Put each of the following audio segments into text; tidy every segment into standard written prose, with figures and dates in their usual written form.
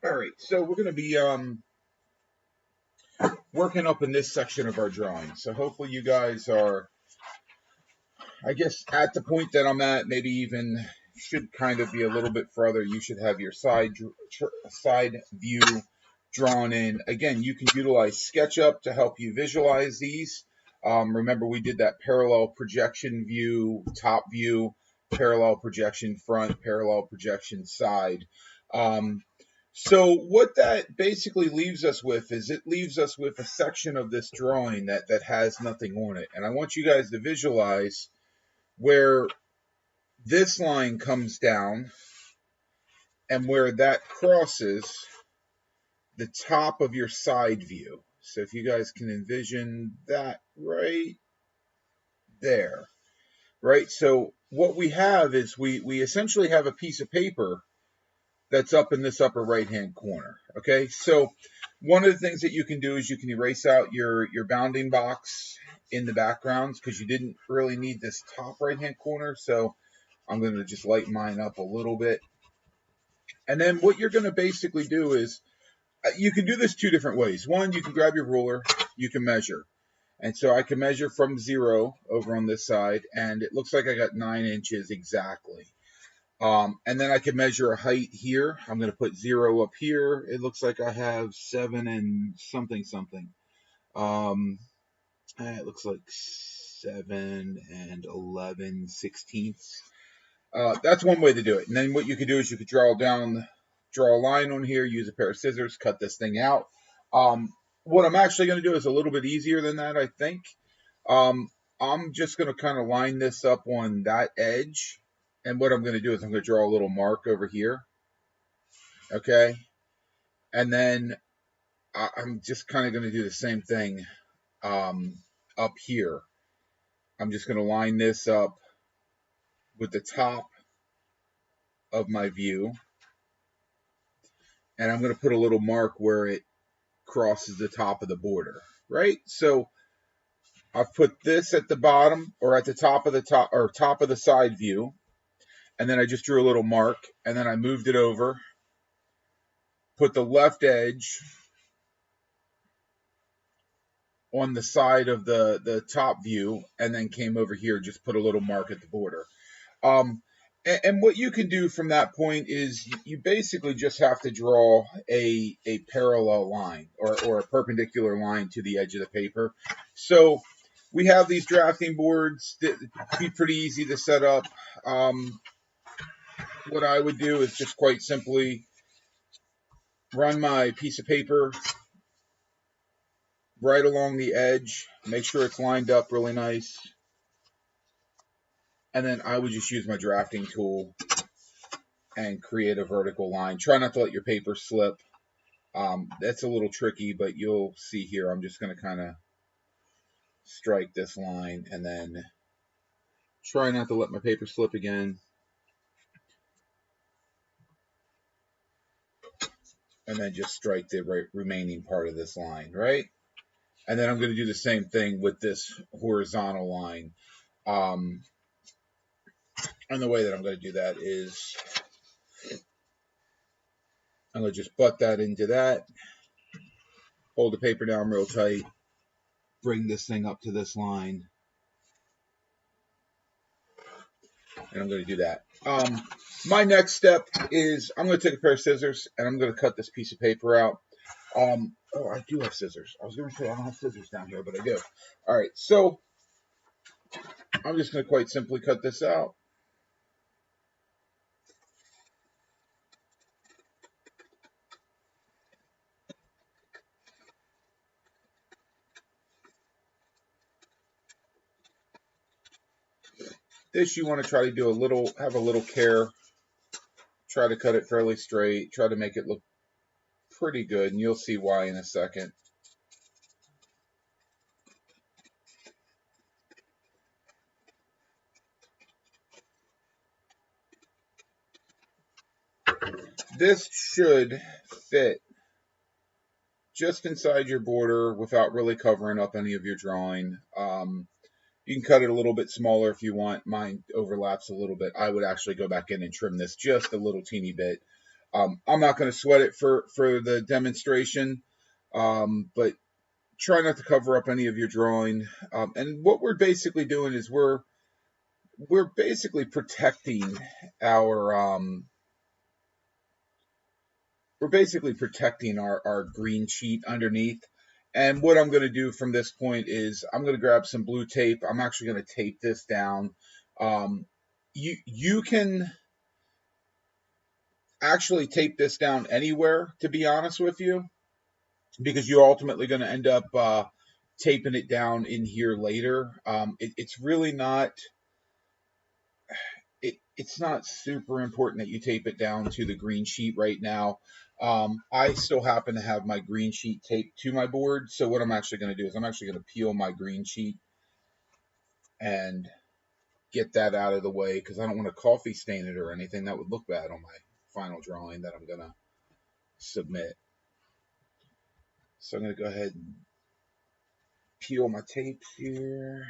All right, so we're going to be working up in this section of our drawing. So hopefully you guys are, I guess, at the point that I'm at, maybe even should kind of be a little bit further. You should have your side view drawn in. Again, you can utilize SketchUp to help you visualize these. Remember, we did that parallel projection view, top view, parallel projection front, parallel projection side. So what that basically leaves us with is it leaves us with a section of this drawing that has nothing on it. And I want you guys to visualize where this line comes down and where that crosses the top of your side view. So if you guys can envision that right there, right? So what we have is we essentially have a piece of paper that's up in this upper right-hand corner, okay? So one of the things that you can do is you can erase out your bounding box in the backgrounds because you didn't really need this top right-hand corner. So I'm going to just lighten mine up a little bit. And then what you're going to basically do is you can do this two different ways. One, you can grab your ruler, you can measure. And so I can measure from 0 over on this side, and it looks like I got 9 inches exactly. And then I can measure a height here. I'm going to put 0 up here. It looks like I have 7 and something. It looks like 7 and 11 sixteenths. That's one way to do it. And then what you could do is you could draw a line on here, use a pair of scissors, cut this thing out. What I'm actually going to do is a little bit easier than that, I think. I'm just going to kind of line this up on that edge. And what I'm going to do is I'm going to draw a little mark over here. Okay. And then I'm just kind of going to do the same thing up here. I'm just going to line this up with the top of my view. And I'm going to put a little mark where it crosses the top of the border, right? So I've put this at the bottom or at the top of the side view. And then I just drew a little mark, and then I moved it over, put the left edge on the side of the top view, and then came over here, just put a little mark at the border. And what you can do from that point is you basically just have to draw a parallel line or a perpendicular line to the edge of the paper. So we have these drafting boards that be pretty easy to set up. What I would do is just quite simply run my piece of paper right along the edge, make sure it's lined up really nice, and then I would just use my drafting tool and create a vertical line. Try not to let your paper slip. That's a little tricky, but you'll see here I'm just going to kind of strike this line and then try not to let my paper slip again. And then just strike the remaining part of this line, right? And then I'm going to do the same thing with this horizontal line. And the way that I'm going to do that is I'm going to just butt that into that, hold the paper down real tight, bring this thing up to this line, and I'm going to do that. My next step is I'm going to take a pair of scissors and I'm going to cut this piece of paper out. Oh, I do have scissors. I was going to say I don't have scissors down here, but I do. All right, so I'm just going to quite simply cut this out. This you want to try to do have a little care. Try to cut it fairly straight. Try to make it look pretty good, and you'll see why in a second. This should fit just inside your border without really covering up any of your drawing. You can cut it a little bit smaller if you want. Mine overlaps a little bit. I would actually go back in and trim this just a little teeny bit. I'm not going to sweat it for the demonstration, but try not to cover up any of your drawing. And what we're basically doing is we're basically protecting our our green sheet underneath. And what I'm going to do from this point is I'm going to grab some blue tape. I'm actually going to tape this down. You can actually tape this down anywhere, to be honest with you, because you're ultimately going to end up taping it down in here later. It's really not. It's not super important that you tape it down to the green sheet right now. I still happen to have my green sheet taped to my board. So what I'm actually going to do is I'm actually going to peel my green sheet and get that out of the way because I don't want to coffee stain it or anything. That would look bad on my final drawing that I'm going to submit. So I'm going to go ahead and peel my tapes here.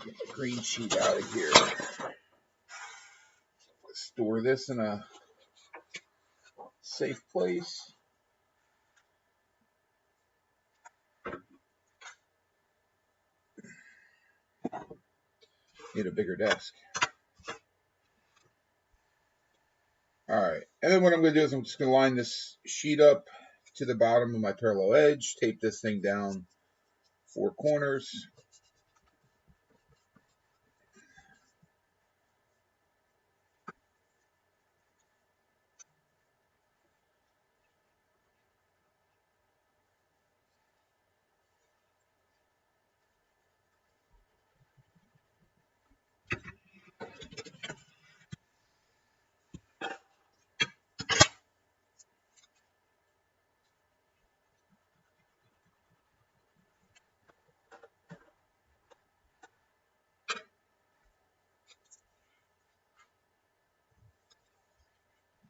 Get the green sheet out of here. Store this in a safe place. Need a bigger desk. All right, and then what I'm going to do is I'm just going to line this sheet up to the bottom of my parallel edge, tape this thing down 4 corners.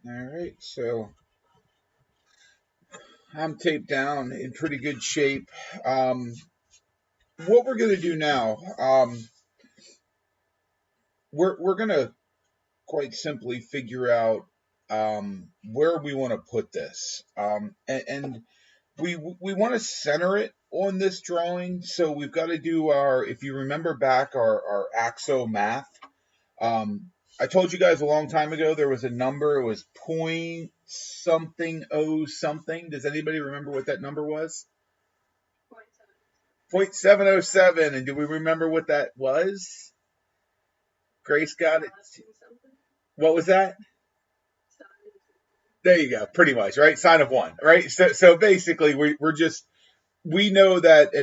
All right, so I'm taped down in pretty good shape. What we're going to do now, we're going to quite simply figure out where we want to put this, and we want to center it on this drawing. So we've got to do our, if you remember back, our AXO math. I told you guys a long time ago there was a number. It was point something oh something. Does anybody remember what that number was? 0.707. And do we remember what that was? Grace got it. What was that? There you go. Pretty much, right? Sign of 1, right? So basically, we know that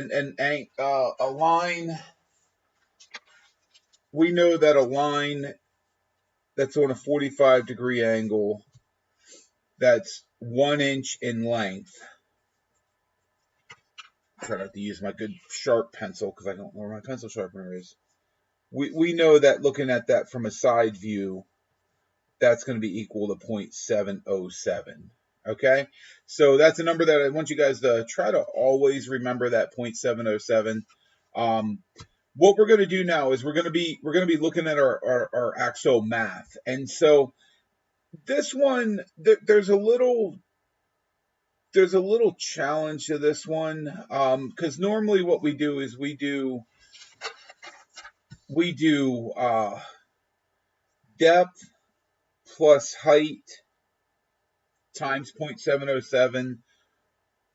a line. We know that a line that's on a 45-degree angle, that's 1 inch in length. I try not to use my good sharp pencil because I don't know where my pencil sharpener is. We know that looking at that from a side view, that's going to be equal to 0.707. Okay, so that's a number that I want you guys to try to always remember, that 0.707. What we're going to do now is we're going to be looking at our AXO math, and so this one there's a little challenge to this one, because normally what we do is we do depth plus height times 0.707,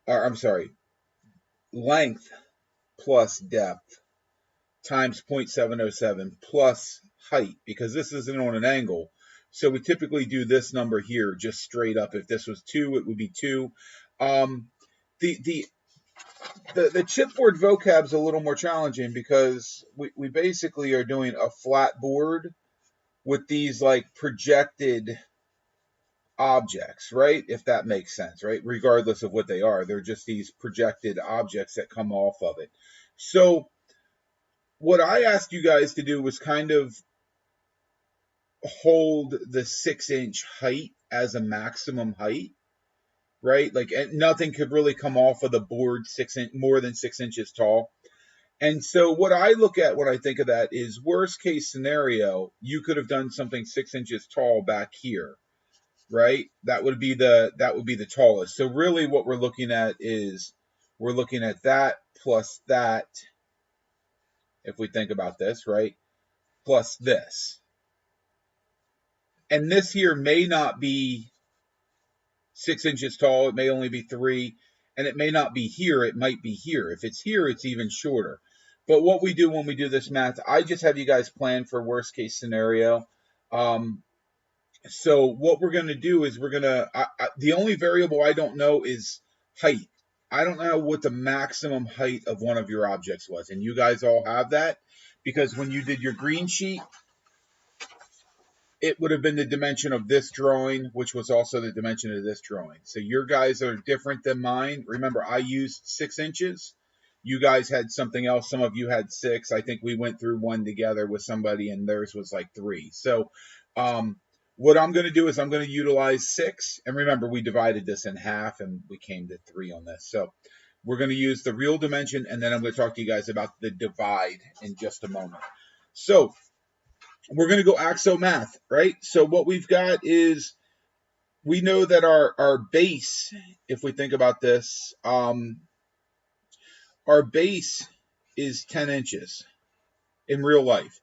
or I'm sorry, length plus depth times 0.707 plus height, because this isn't on an angle. So we typically do this number here just straight up. If this was 2, it would be 2. The chipboard vocab is a little more challenging because we basically are doing a flat board with these like projected objects, right? If that makes sense, right? Regardless of what they are, they're just these projected objects that come off of it. So what I asked you guys to do was kind of hold the 6-inch height as a maximum height. right? Like nothing could really come off of the board more than 6 inches tall. And so what I look at when I think of that is worst case scenario, you could have done something 6 inches tall back here, right? That would be the tallest. So really what we're looking at is we're looking at that plus that, if we think about this, right? Plus this. And this here may not be 6 inches tall. It may only be 3. And it may not be here. It might be here. If it's here, it's even shorter. But what we do when we do this math, I just have you guys plan for worst case scenario. So what we're going to do is we're going to, the only variable I don't know is height. I don't know what the maximum height of one of your objects was. And you guys all have that because when you did your green sheet, it would have been the dimension of this drawing, which was also the dimension of this drawing. So your guys are different than mine. Remember, I used 6 inches. You guys had something else. Some of you had 6. I think we went through one together with somebody, and theirs was like 3. So what I'm going to do is I'm going to utilize 6. And remember, we divided this in half, and we came to 3 on this. So we're going to use the real dimension, and then I'm going to talk to you guys about the divide in just a moment. So we're going to go AXO math, right? So what we've got is we know that our base, if we think about this, our base is 10 inches in real life.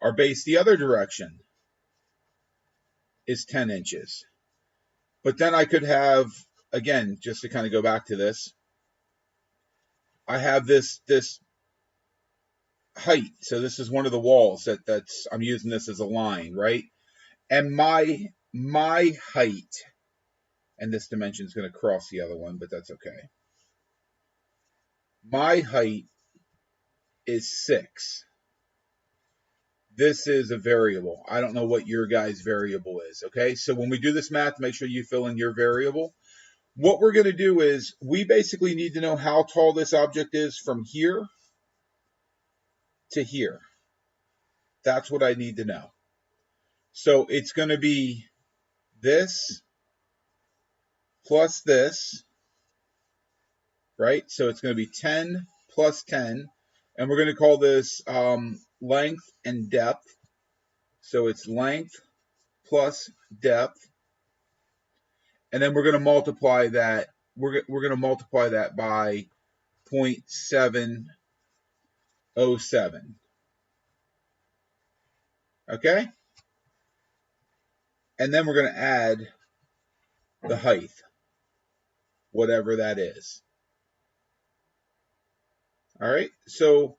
Our base the other direction is 10 inches. But then I could have, again, just to kind of go back to this, I have this height. So this is one of the walls that's I'm using this as a line, right? And my height, and this dimension is going to cross the other one, but that's okay. My height is 6. This is a variable. I don't know what your guys' variable is, okay? So when we do this math, make sure you fill in your variable. What we're going to do is we basically need to know how tall this object is from here to here. That's what I need to know. So it's going to be this plus this, right? So it's going to be 10 plus 10. And we're going to call this length and depth. So it's length plus depth. And then we're going to multiply that. We're going to multiply that by 0.707. Okay? And then we're going to add the height, whatever that is. All right, so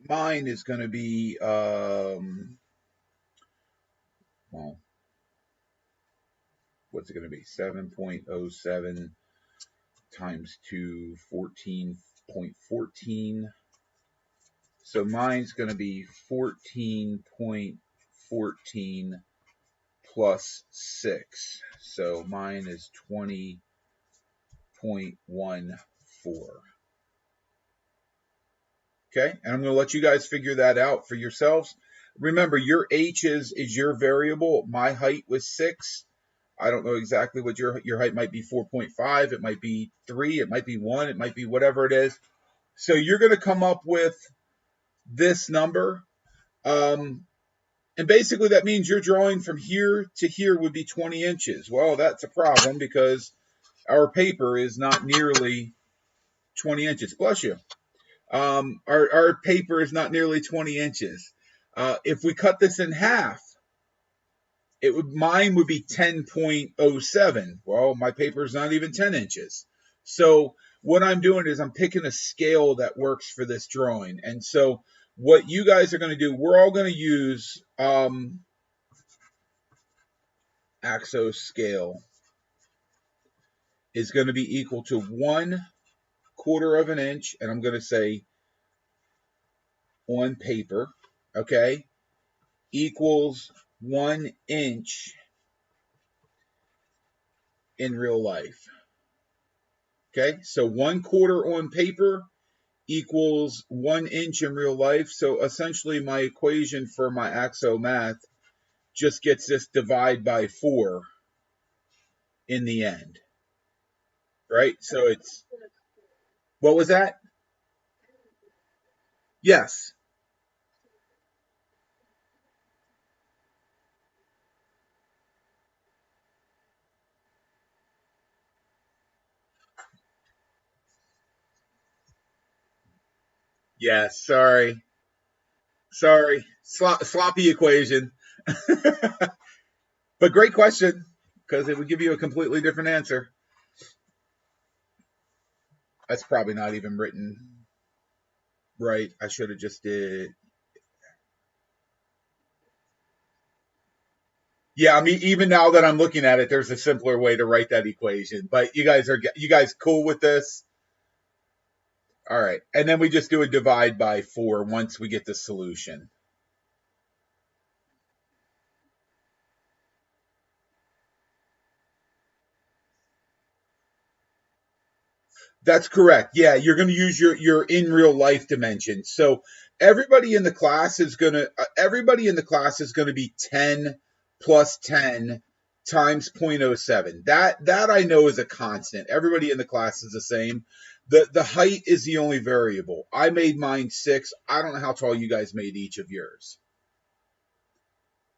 mine is going to be, well, what's it going to be? 7.07 times 2, 14.14. So mine's going to be 14.14 plus 6. So mine is 20.14. Okay, and I'm going to let you guys figure that out for yourselves. Remember, your H is your variable. My height was 6. I don't know exactly what your height might be. 4.5. It might be 3. It might be 1. It might be whatever it is. So you're going to come up with this number. And basically that means your drawing from here to here would be 20 inches. Well, that's a problem because our paper is not nearly 20 inches. Bless you. Our paper is not nearly 20 inches. If we cut this in half, mine would be 10.07. Well, my paper is not even 10 inches. So what I'm doing is I'm picking a scale that works for this drawing. And so what you guys are going to do, we're all going to use AXO scale is going to be equal to 1/4 of an inch, and I'm going to say on paper, okay, equals 1 inch in real life. Okay, so 1/4 on paper equals 1 inch in real life. So essentially my equation for my AXO math just gets this divide by 4 in the end, right? So it's, what was that? Yes. Yes. Sorry. Sorry. Sloppy equation. But great question, because it would give you a completely different answer. That's probably not even written right. I should have just did. Yeah, I mean, even now that I'm looking at it, there's a simpler way to write that equation. But you guys cool with this? All right. And then we just do a divide by 4 once we get the solution. That's correct. Yeah, you're going to use your in real life dimension. So everybody in the class is going to be 10 plus 10 times 0.07. That I know is a constant. Everybody in the class is the same. The height is the only variable. I made mine 6. I don't know how tall you guys made each of yours.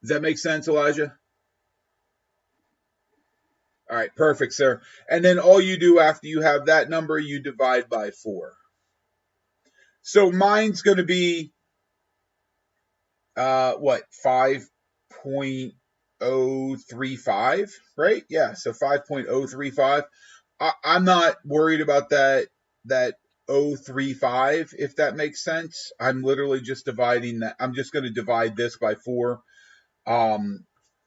Does that make sense, Elijah? All right, perfect, sir. And then all you do after you have that number, you divide by 4. So mine's going to be what, 5.035, right? Yeah, so 5.035. I'm not worried about that 035, if that makes sense. I'm literally just dividing that. I'm just going to divide this by 4, and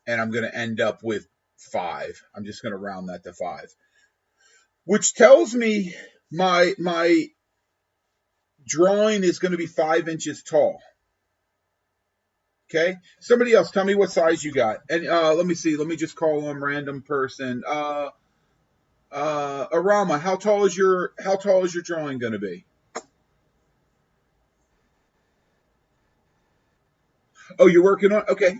I'm going to end up with 5. I'm just going to round that to 5, which tells me my drawing is going to be 5 inches tall. Okay. Somebody else, tell me what size you got. And let me see. Let me just call on random person. Arama, how tall is your drawing going to be? Oh, you're working on. Okay.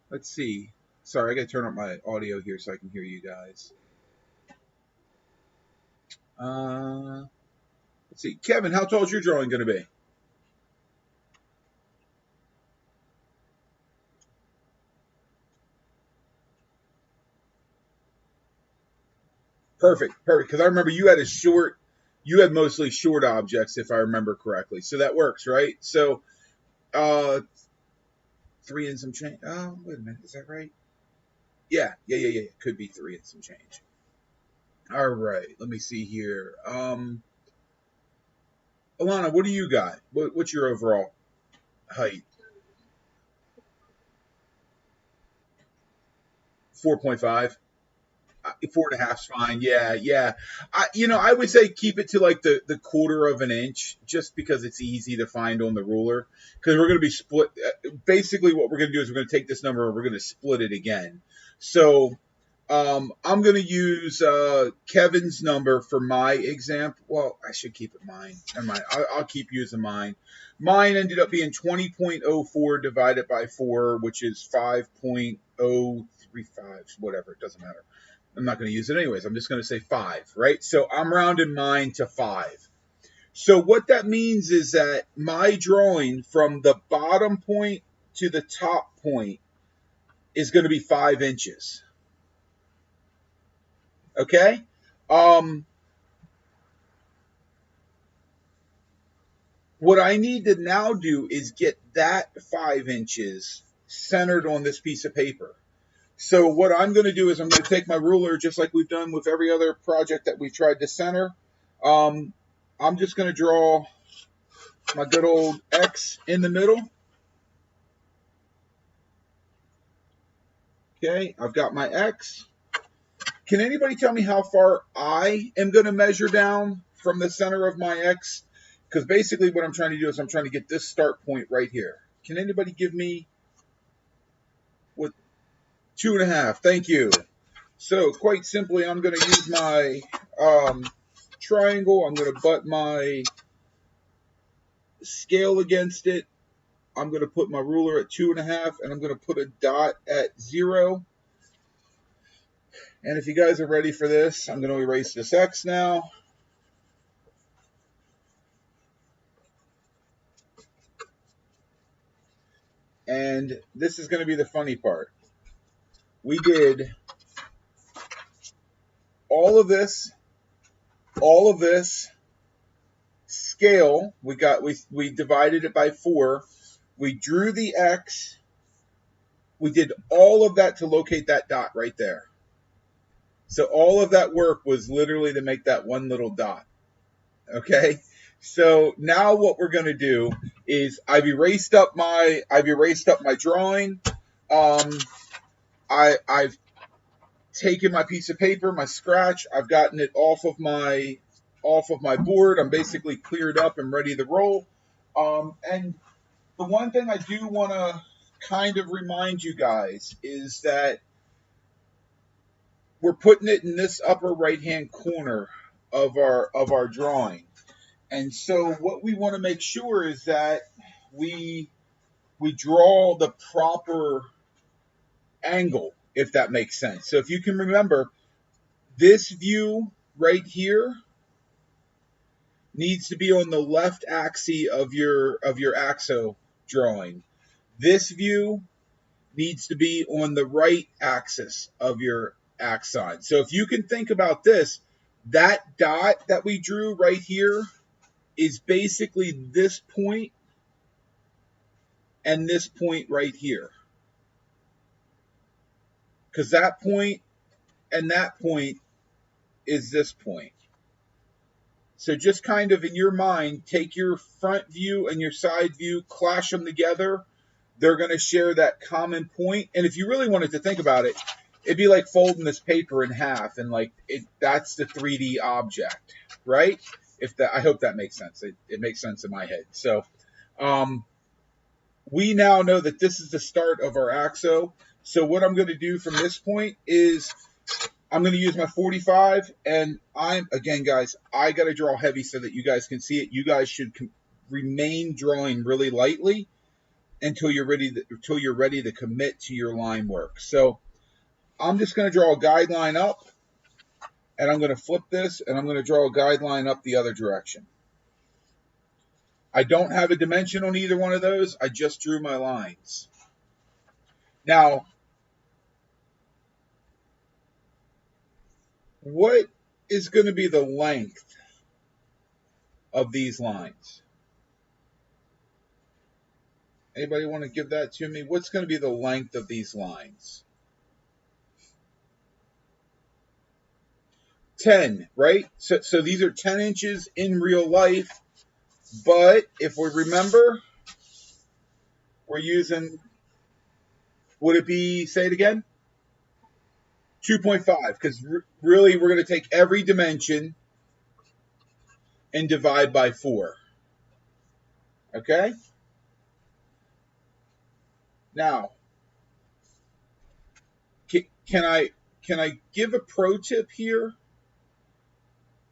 Let's see. Sorry, I got to turn up my audio here so I can hear you guys. Let's see. Kevin, how tall is your drawing going to be? Perfect. Because I remember you had mostly short objects, if I remember correctly. So that works, right? So, 3 and some change. Oh, wait a minute. Is that right? Yeah. It could be 3 and some change. All right. Let me see here. Alana, what do you got? What's your overall height? 4.5. 4.5 is fine. Yeah. I would say keep it to like the quarter of an inch, just because it's easy to find on the ruler. Because we're going to be split. Basically, what we're going to do is we're going to take this number and we're going to split it again. So I'm going to use Kevin's number for my example. Well, I should keep it mine. Never mind. I'll keep using mine. Mine ended up being 20.04 divided by 4, which is 5.035. Whatever. It doesn't matter. I'm not going to use it anyways. I'm just going to say 5, right? So I'm rounding mine to 5. So what that means is that my drawing from the bottom point to the top point is going to be 5 inches. Okay? What I need to now do is get that 5 inches centered on this piece of paper. So what I'm going to do is I'm going to take my ruler, just like we've done with every other project that we've tried to center. I'm just going to draw my good old X in the middle. Okay, I've got my X. Can anybody tell me how far I am going to measure down from the center of my X? Because basically what I'm trying to do is I'm trying to get this start point right here. Can anybody give me what? 2.5. Thank you. So quite simply, I'm going to use my triangle. I'm going to butt my scale against it. I'm going to put my ruler at 2.5, and I'm going to put a dot at 0. And if you guys are ready for this, I'm going to erase this X now. And this is going to be the funny part. We did all of this, scale. We divided it by 4. We drew the X. We did all of that to locate that dot right there. So all of that work was literally to make that one little dot. Okay? So now what we're going to do is I've erased up my drawing. I've taken my piece of paper, my scratch. I've gotten it off of my board. I'm basically cleared up and ready to roll. And the one thing I do want to kind of remind you guys is that we're putting it in this upper right-hand corner of our drawing. And so what we want to make sure is that we draw the proper angle, if that makes sense. So if you can remember, this view right here needs to be on the left axis of your AXO drawing. This view needs to be on the right axis of your axon. So if you can think about this, that dot that we drew right here is basically this point and this point right here. Because that point and that point is this point. So just kind of in your mind, take your front view and your side view, clash them together. They're going to share that common point. And if you really wanted to think about it, it'd be like folding this paper in half, and like that's the 3D object, right? I hope that makes sense. It makes sense in my head. So we now know that this is the start of our AXO. So what I'm going to do from this point is I'm going to use my 45, and again, guys, I got to draw heavy so that you guys can see it. You guys should remain drawing really lightly until you're ready to commit to your line work. So I'm just going to draw a guideline up, and I'm going to flip this, and I'm going to draw a guideline up the other direction. I don't have a dimension on either one of those. I just drew my lines. Now, what is going to be the length of these lines? Anybody want to give that to me? What's going to be the length of these lines? 10, right? So these are 10 inches in real life. But if we remember, we're using, would it be, say it again? 2.5, because really we're going to take every dimension and divide by 4. Okay? Now, can I give a pro tip here?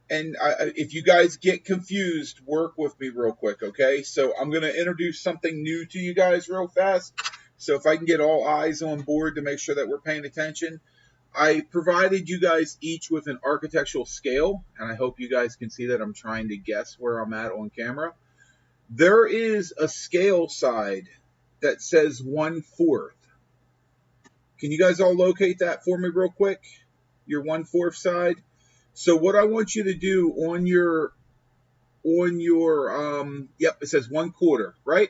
And if you guys get confused, work with me real quick, okay? So I'm going to introduce something new to you guys real fast. So if I can get all eyes on board to make sure that we're paying attention. I provided you guys each with an architectural scale, and I hope you guys can see that I'm trying to guess where I'm at on camera. There is a scale side that says 1/4. Can you guys all locate that for me real quick? Your 1/4 side. So what I want you to do on your yep, it says 1/4, right?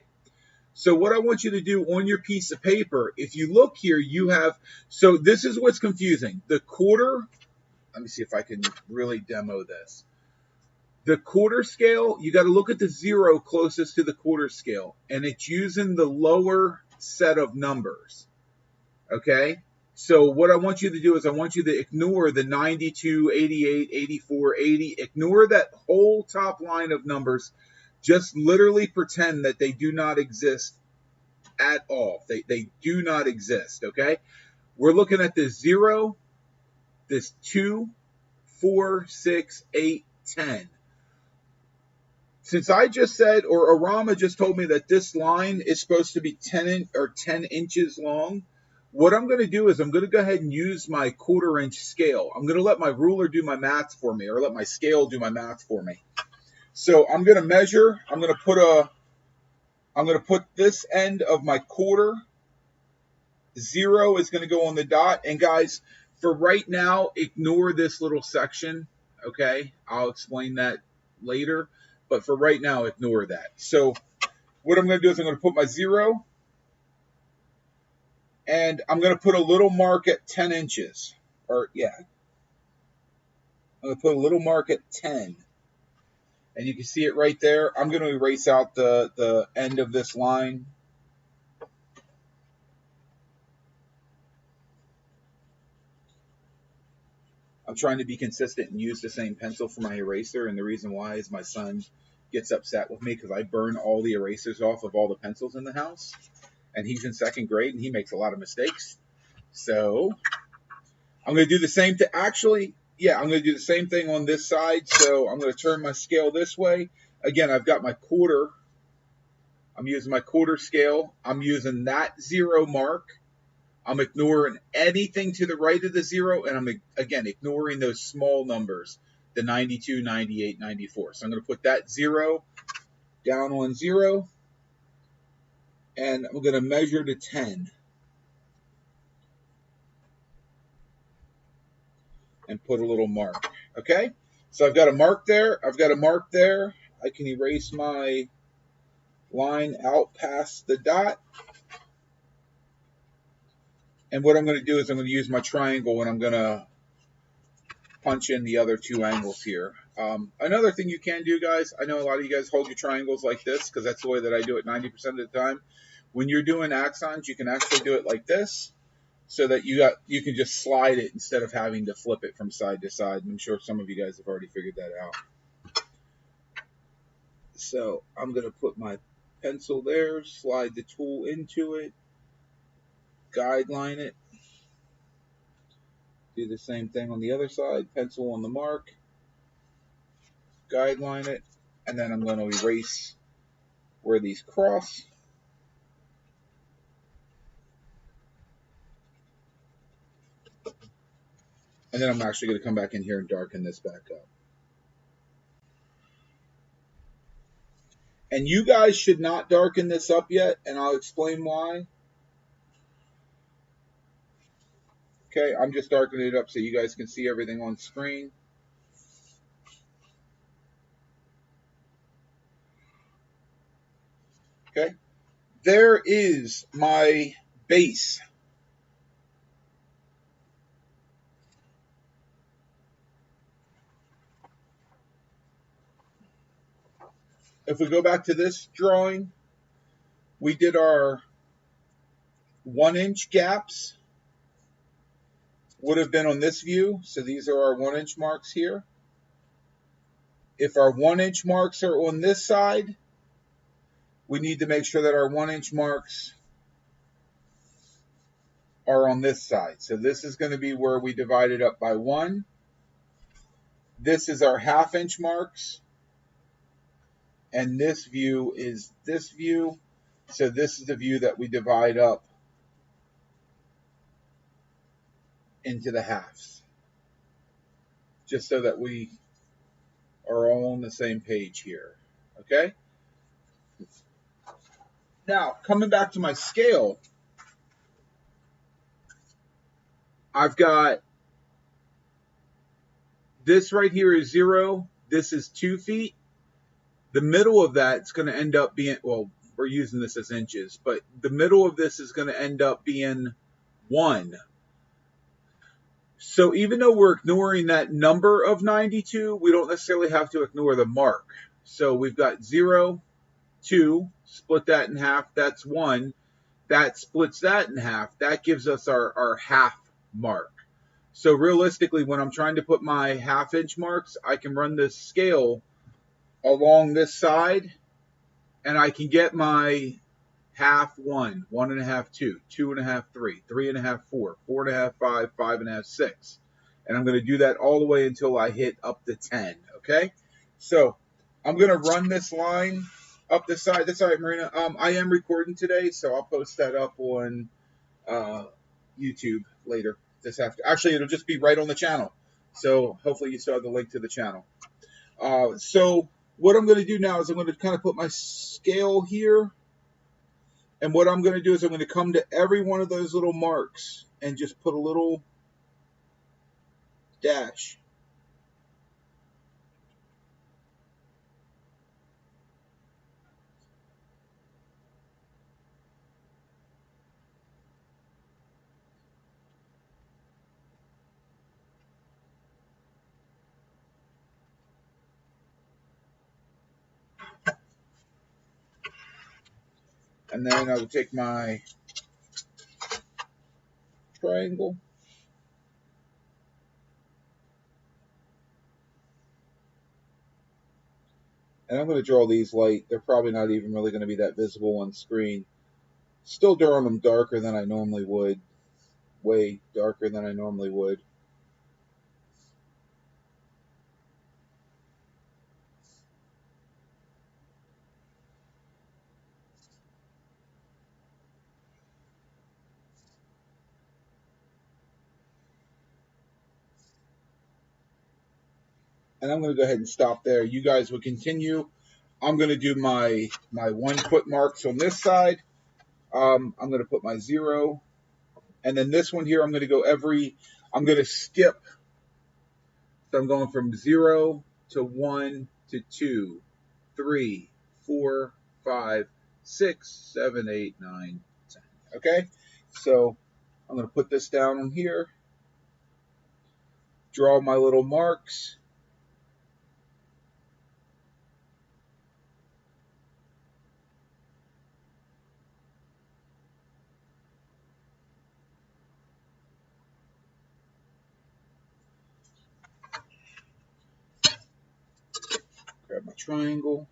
So what I want you to do on your piece of paper, if you look here, you have, so this is what's confusing. The quarter, let me see if I can really demo this. The quarter scale, you got to look at the 0 closest to the quarter scale, and it's using the lower set of numbers, okay? So what I want you to do is I want you to ignore the 92, 88, 84, 80. Ignore that whole top line of numbers. Just literally pretend that they do not exist at all. They do not exist, okay? We're looking at this 0, this 2, 4, 6, 8, 10. Since I just said, or Arama just told me that this line is supposed to be 10 inches long, what I'm going to do is I'm going to go ahead and use my 1/4 inch scale. I'm going to let my ruler do my math for me, or let my scale do my math for me. So I'm going to measure. I'm going to put this end of my 1/4. 0 is going to go on the dot. And guys, for right now, ignore this little section. Okay, I'll explain that later. But for right now, ignore that. So what I'm going to do is I'm going to put my 0. And I'm going to put a little mark at 10 inches. Or, yeah. I'm going to put a little mark at 10. And you can see it right there. I'm going to erase out the end of this line. I'm trying to be consistent and use the same pencil for my eraser. And the reason why is my son gets upset with me because I burn all the erasers off of all the pencils in the house. And he's in 2nd grade and he makes a lot of mistakes. So I'm going to do the same thing. Actually, yeah, I'm going to do the same thing on this side. So I'm going to turn my scale this way. Again, I've got my 1/4. I'm using my 1/4 scale. I'm using that 0 mark. I'm ignoring anything to the right of the 0. And I'm, again, ignoring those small numbers, the 92, 98, 94. So I'm going to put that 0 down on 0. And I'm going to measure to 10. And put a little mark. Okay? So I've got a mark there. I've got a mark there. I can erase my line out past the dot. And what I'm going to do is I'm going to use my triangle and I'm going to punch in the other 2 angles here. Another thing you can do, guys, I know a lot of you guys hold your triangles like this because that's the way that I do it 90% of the time. When you're doing axons, you can actually do it like this so that you can just slide it instead of having to flip it from side to side. And I'm sure some of you guys have already figured that out. So I'm going to put my pencil there, slide the tool into it, guideline it. Do the same thing on the other side, pencil on the mark, guideline it, and then I'm going to erase where these cross. And then I'm actually going to come back in here and darken this back up. And you guys should not darken this up yet, and I'll explain why. Okay, I'm just darkening it up so you guys can see everything on screen. Okay, there is my base. If we go back to this drawing, we did our 1-inch gaps. Would have been on this view. So these are our 1-inch marks here. If our 1-inch marks are on this side, we need to make sure that our 1-inch marks are on this side. So this is going to be where we divide it up by 1. This is our 1/2-inch marks. And this view is this view. So this is the view that we divide up into the halves. Just so that we are all on the same page here. Okay? Now, coming back to my scale, I've got this right here is 0. This is 2 feet. The middle of that is going to end up being, well, we're using this as inches, but the middle of this is going to end up being 1. So even though we're ignoring that number of 92, we don't necessarily have to ignore the mark. So we've got 0, 2, split that in half, that's 1. That splits that in half. That gives us our half mark. So realistically, when I'm trying to put my 1/2-inch marks, I can run this scale along this side, and I can get my 1/2, 1, 1.5, 2, 2.5, 3, 3.5, 4, 4.5, 5, 5.5, 6. And I'm going to do that all the way until I hit up to 10, okay? So I'm going to run this line up the side. That's all right, Marina. I am recording today, so I'll post that up on YouTube later this after. Actually, it'll just be right on the channel. So hopefully you still have the link to the channel. So what I'm going to do now is I'm going to kind of put my scale here. And what I'm going to do is I'm going to come to every one of those little marks and just put a little dash. And then I will take my triangle. And I'm going to draw these light. They're probably not even really going to be that visible on screen. Still drawing them darker than I normally would. Way darker than I normally would. And I'm going to go ahead and stop there. You guys will continue. I'm going to do my 1 foot marks on this side. I'm going to put my 0. And then this one here, I'm going to skip. So I'm going from 0 to 1 to 2, 3, 4, 5, 6, 7, 8, 9, 10. Okay? So I'm going to put this down on here. Draw my little marks. Grab my triangle.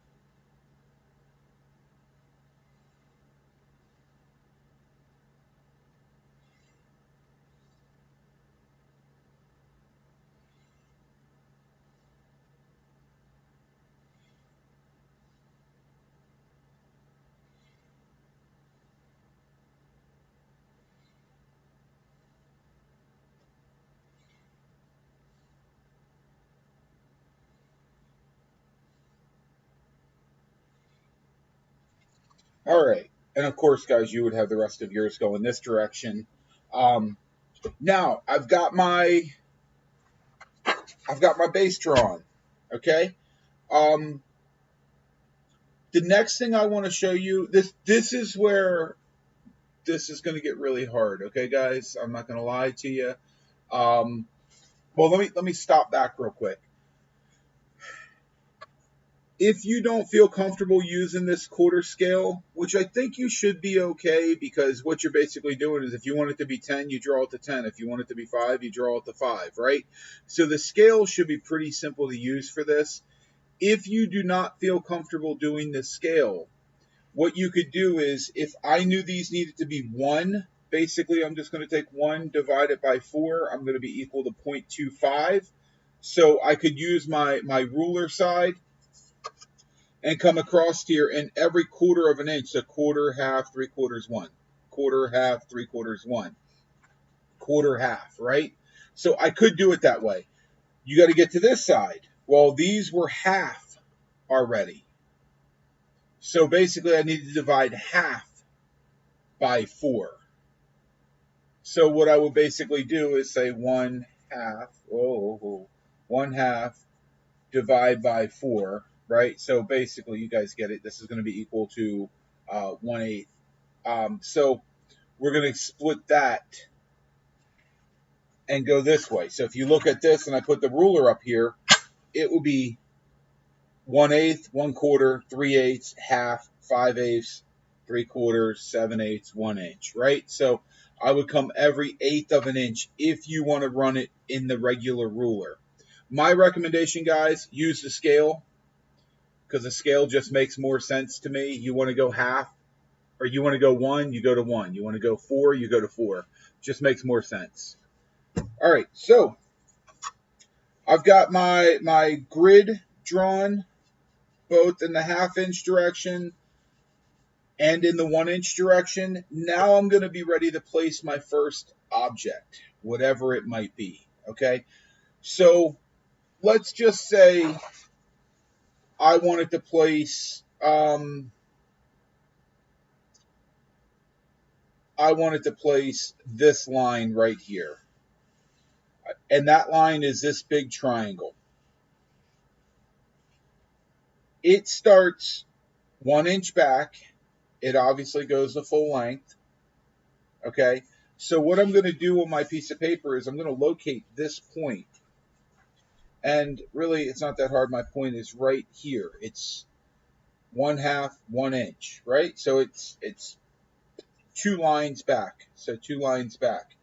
All right. And of course, guys, you would have the rest of yours go in this direction. Now I've got my base drawn. Okay. The next thing I want to show you, this is where this is going to get really hard. Okay, guys, I'm not going to lie to you. Well, let me stop back real quick. If you don't feel comfortable using this quarter scale, which I think you should be okay, because what you're basically doing is if you want it to be 10, you draw it to 10. If you want it to be 5, you draw it to 5, right? So the scale should be pretty simple to use for this. If you do not feel comfortable doing this scale, what you could do is, if I knew these needed to be 1, basically I'm just going to take 1 divided by 4. I'm going to be equal to 0.25. So I could use my ruler side and come across here, and every quarter of an inch, so quarter, half, 3/4, 1. Quarter, half, 3/4, 1. Quarter, half, right? So I could do it that way. You got to get to this side. Well, these were half already. So basically I need to divide half by 4. So what I would basically do is say 1 half, 1 half divide by 4. Right? So basically, you guys get it. This is going to be equal to 1/8. So we're going to split that and go this way. So if you look at this and I put the ruler up here, it will be 1/8, 1/4, 3/8, half, 5/8, 3/4, 7/8, 1 inch, right? So I would come every 1/8 of an inch if you want to run it in the regular ruler. My recommendation, guys, use the scale, because the scale just makes more sense to me. You want to go half, or you want to go 1, you go to 1. You want to go 4, you go to 4. Just makes more sense. All right, so I've got my grid drawn both in the 1/2 inch direction and in the 1 inch direction. Now I'm going to be ready to place my first object, whatever it might be. Okay, so let's just say I wanted to place this line right here, and that line is this big triangle. It starts 1 inch back. It obviously goes the full length. Okay, so what I'm going to do on my piece of paper is I'm going to locate this point. And really, it's not that hard. My point is right here. It's 1/2 1 inch, right? So it's 2 lines back. So 2 lines back.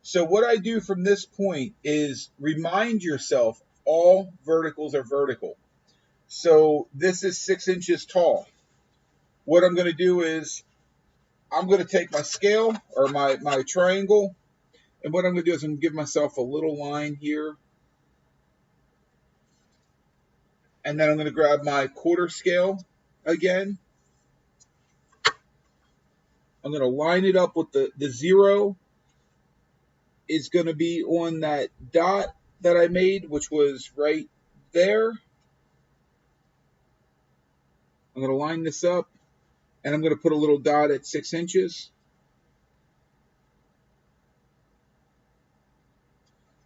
So what I do from this point is remind yourself all verticals are vertical. So this is 6 inches tall. What I'm going to do is I'm going to take my scale or my triangle, and what I'm going to do is I'm going to give myself a little line here. And then I'm going to grab my quarter scale again. I'm going to line it up with the 0 is going to be on that dot that I made, which was right there. I'm going to line this up, and I'm going to put a little dot at 6 inches.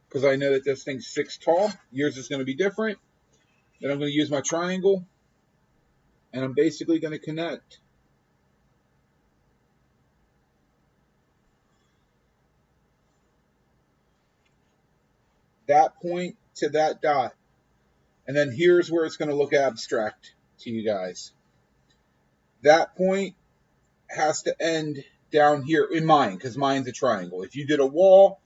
Because I know that this thing's 6 tall. Yours is going to be different. Then I'm going to use my triangle, and I'm basically going to connect. That point to that dot. And then here's where it's going to look abstract to you guys. That point has to end down here in mine, because mine's a triangle. If you did a wall,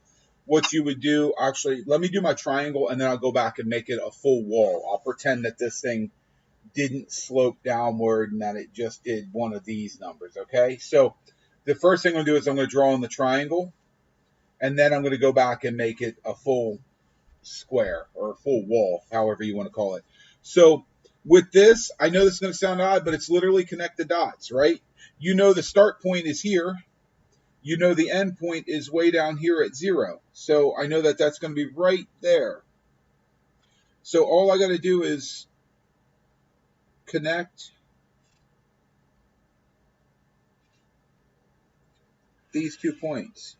what you would do, actually, let me do my triangle, and then I'll go back and make it a full wall. I'll pretend that this thing didn't slope downward and that it just did one of these numbers, okay? So the first thing I'm going to do is I'm going to draw in the triangle, and then I'm going to go back and make it a full square or a full wall, however you want to call it. So with this, I know this is going to sound odd, but it's literally connect the dots, right? You know the start point is here. You know the end point is way down here at 0. So I know that that's going to be right there. So all I got to do is connect these 2 points.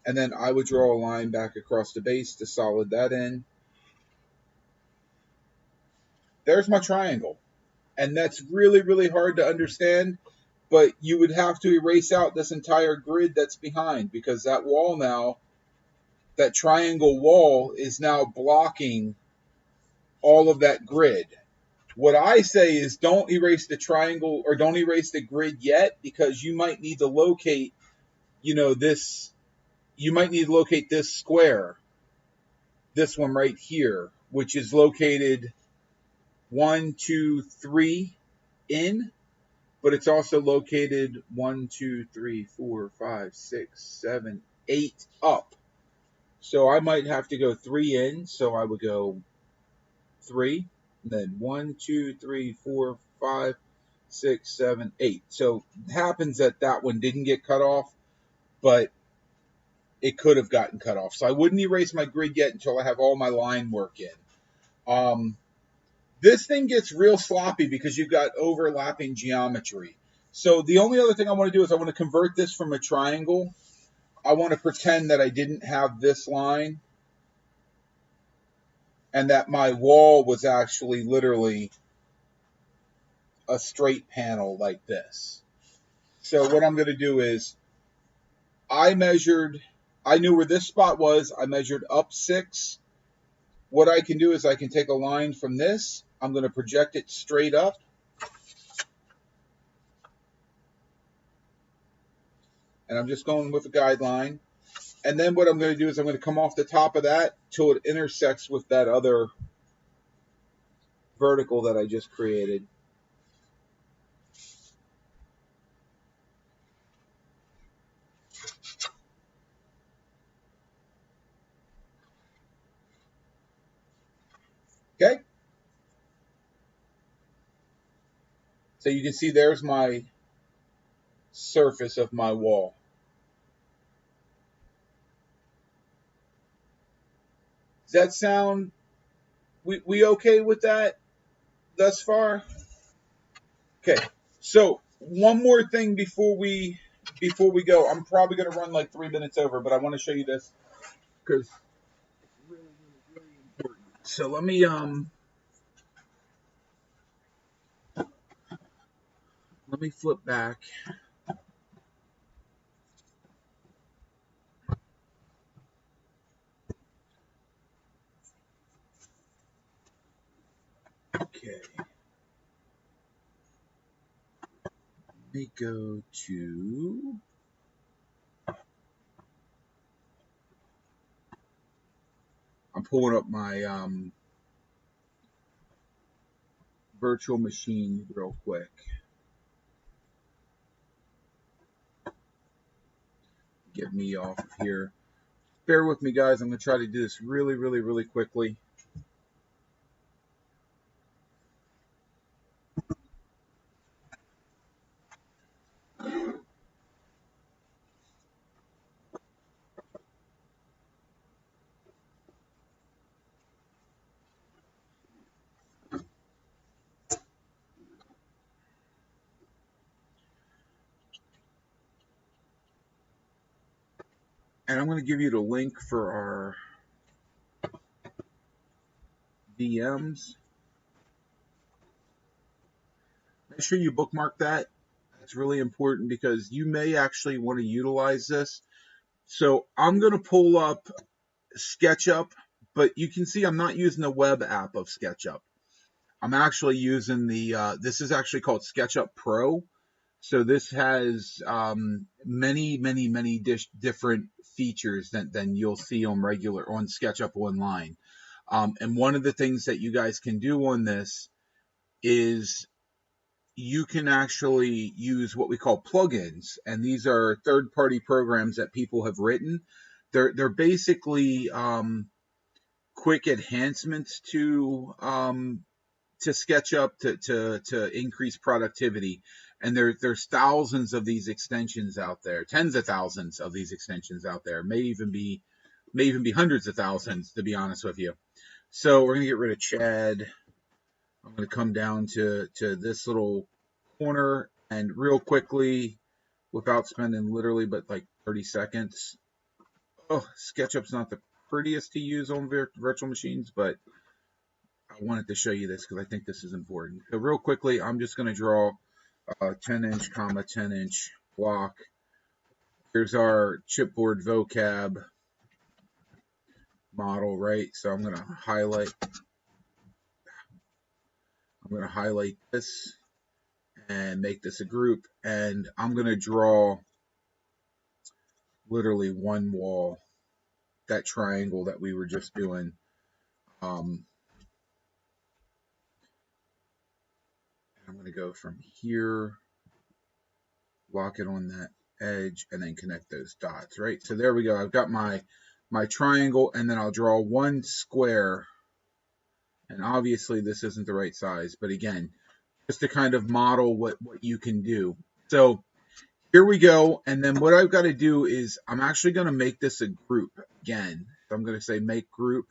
And then I would draw a line back across the base to solid that in. There's my triangle. And that's really, really hard to understand. But you would have to erase out this entire grid that's behind, because that wall now, that triangle wall, is now blocking all of that grid. What I say is don't erase the triangle or don't erase the grid yet, because you might need to locate, this. You might need to locate this square, this one right here, which is located 1, 2, 3 in, but it's also located 1, 2, 3, 4, 5, 6, 7, 8 up. So I might have to go 3 in, so I would go 3, and then 1, 2, 3, 4, 5, 6, 7, 8. So it happens that one didn't get cut off, but it could have gotten cut off. So I wouldn't erase my grid yet until I have all my line work in. This thing gets real sloppy because you've got overlapping geometry. So the only other thing I want to do is I want to convert this from a triangle. I want to pretend that I didn't have this line and that my wall was actually literally a straight panel like this. So what I'm going to do is I knew where this spot was. I measured up 6. What I can do is I can take a line from this. I'm going to project it straight up. And I'm just going with a guideline. And then what I'm going to do is I'm going to come off the top of that till it intersects with that other vertical that I just created. Okay? So you can see there's my surface of my wall. Does that sound, we okay with that thus far? Okay. So one more thing before we go. I'm probably gonna run like 3 minutes over, but I want to show you this because it's really, really, really important. So let me flip back. Okay. Let me go to, I'm pulling up my virtual machine real quick. Get me off of here. Bear with me, guys. I'm going to try to do this really, really, really quickly. And I'm going to give you the link for our VMs. Make sure you bookmark that. It's really important because you may actually want to utilize this. So I'm going to pull up SketchUp, but you can see I'm not using the web app of SketchUp. I'm actually using this is actually called SketchUp Pro. So this has many, many, many different features than you'll see on SketchUp Online. And one of the things that you guys can do on this is you can actually use what we call plugins, and these are third-party programs that people have written. They're basically quick enhancements to SketchUp to increase productivity. And there's thousands of these extensions out there, tens of thousands of these extensions out there, may even be hundreds of thousands, to be honest with you. So we're gonna get rid of Chad. I'm gonna come down to this little corner and real quickly, without spending literally but like 30 seconds. Oh, SketchUp's not the prettiest to use on virtual machines, but I wanted to show you this because I think this is important. So real quickly, I'm just going to draw a 10-inch, 10-inch block. Here's our chipboard vocab model, right? So I'm going to highlight this and make this a group, and I'm going to draw literally one wall, that triangle that we were just doing. I'm going to go from here, lock it on that edge, and then connect those dots, right? So there we go. I've got my triangle, and then I'll draw one square. And obviously this isn't the right size, but again, just to kind of model what you can do. So here we go. And then what I've got to do is I'm actually going to make this a group again. So I'm going to say make group.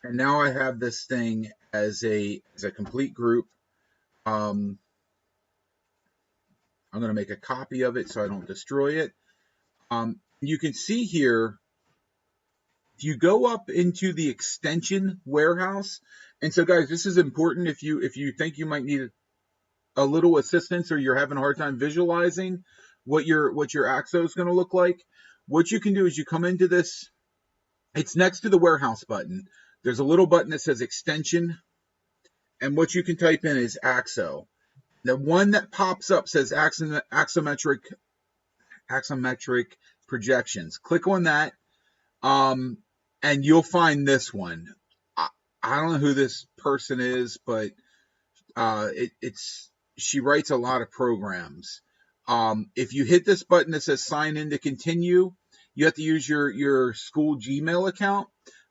And now I have this thing as a complete group. I'm going to make a copy of it so I don't destroy it. You can see here, if you go up into the extension warehouse, and so guys, this is important if you think you might need a little assistance or you're having a hard time visualizing what your AXO is going to look like. What you can do is you come into this, it's next to the warehouse button. There's a little button that says extension, and what you can type in is AXO. The one that pops up says axometric projections. Click on that, and you'll find this one. I don't know who this person is, but she writes a lot of programs. If you hit this button that says sign in to continue, you have to use your school Gmail account.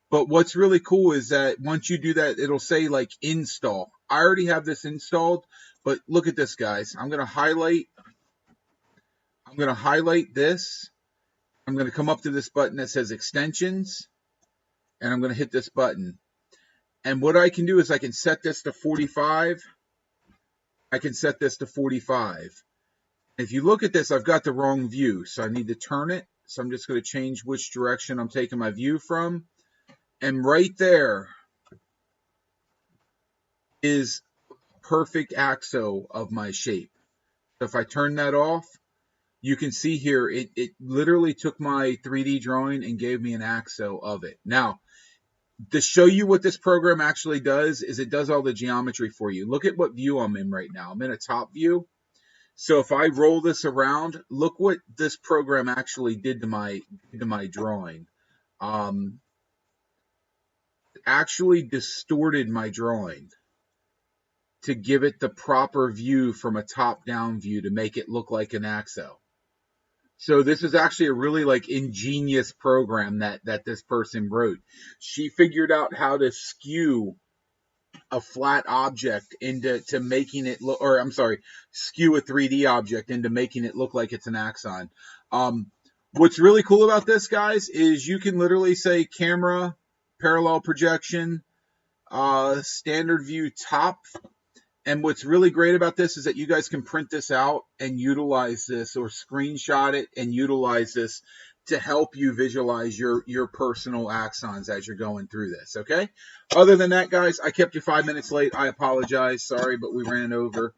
But what's really cool is that once you do that, it'll say like install. I already have this installed, but look at this, guys. I'm going to highlight this. I'm going to come up to this button that says extensions, and I'm going to hit this button. And what I can do is I can set this to 45. I can set this to 45. If you look at this, I've got the wrong view, so I need to turn it. So I'm just going to change which direction I'm taking my view from. And right there is perfect AXO of my shape. So if I turn that off, you can see here, it literally took my 3D drawing and gave me an AXO of it. Now, to show you what this program actually does is it does all the geometry for you. Look at what view I'm in right now. I'm in a top view. So if I roll this around, look what this program actually did to my drawing. It actually distorted my drawing to give it the proper view from a top-down view to make it look like an AXO. So this is actually a really ingenious program that this person wrote. She figured out how to skew a flat object into making it look, or I'm sorry, skew a 3D object into making it look like it's an axon. What's really cool about this, guys, is you can literally say camera, parallel projection, standard view top. And what's really great about this is that you guys can print this out and utilize this, or screenshot it and utilize this to help you visualize your personal axons as you're going through this, okay? Other than that, guys, I kept you 5 minutes late. I apologize. Sorry, but we ran over.